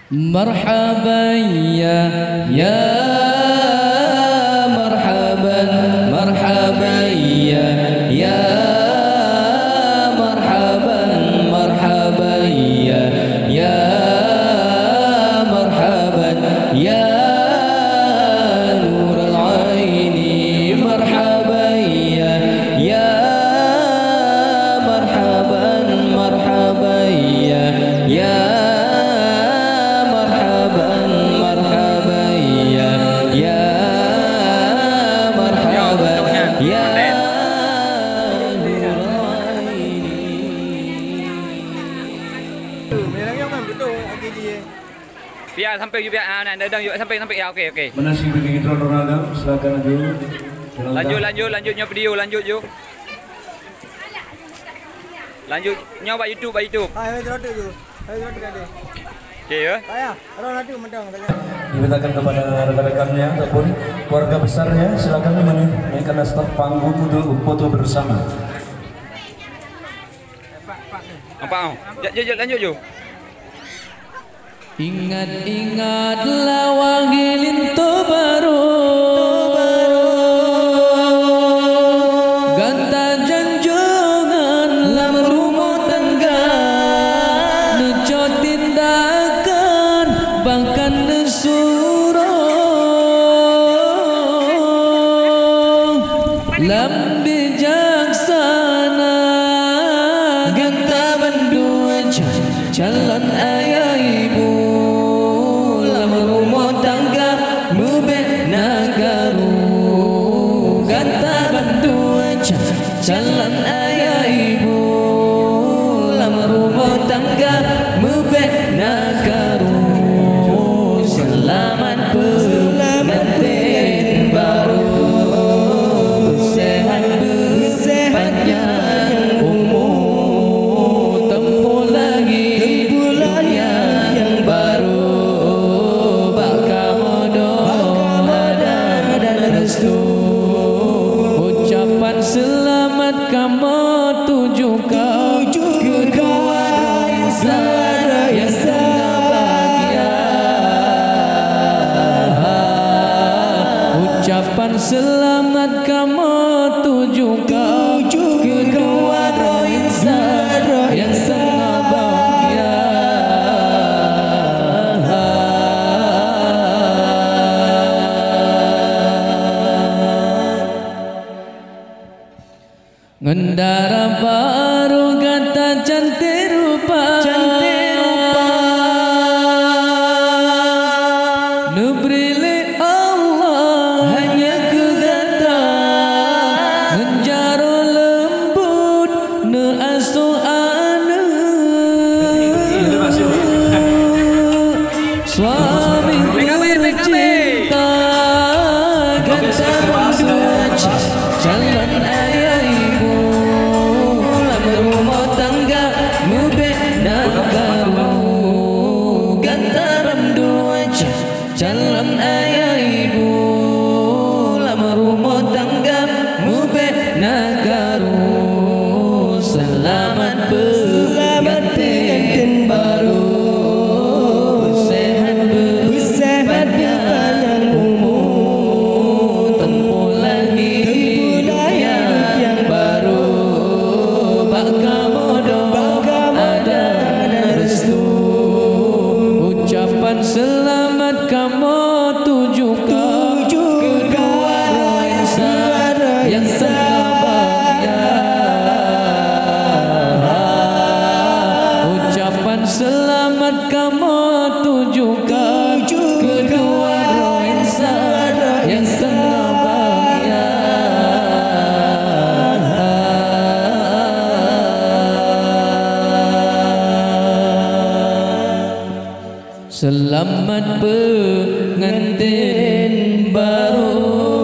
Marhaban ya marhaban marhaban ya marhaban marhaban ya marhaban ya nurul aini marhaban ya marhaban marhaban ya biar sampai juga dadang juga sampai ya okey. Menasi begini Ronaldo, silakan Lanjut nyoba video lanjut yuk. Lanjut nyoba YouTube. Ayo terus tu. Okey ya. Ayah, Ronaldo mentang. Dimintakan kepada rekan-rekannya ataupun keluarga besarnya, silakan menaikkan start panggung untuk foto bersama. Nampak? Lanjut yuk. Ingat-ingatlah wangilin to baru ganta janjongan lam rumah tangga neco tindakan bahkan nesurong lam bijaksana ganta bandua calon ayah ibu calon ayah ibu lama rumah tangga mubek nagaru selamat pengantin baru sehat panjang umur tempuh lagi dunia yang baru bakal hodoh ada dan restu ucapan selamat kamu tuju kedua insan yang sangat bahagia. Ucapan selamat kamu tuju kedua insan yang sangat bahagia. Ngendara baru kata cantik rupa Nubrile Allah hanya kegata Ngenjaro lembut ne asu ane Suami tercinta Ganta berdua calon ayah ibu rumah tangga mubek nagaru gantaran dua calon ayah ibu lama rumah tangga mubek nagaru selamat pengantin baru sehat berpanjang umur tempuh lagi dunia yang baru ucapan selamat kamu tuju kedua insan yang sangat bahagia. Ucapan selamat kamu tuju kedua insan yang sangat bahagia. Selamat pengantin baru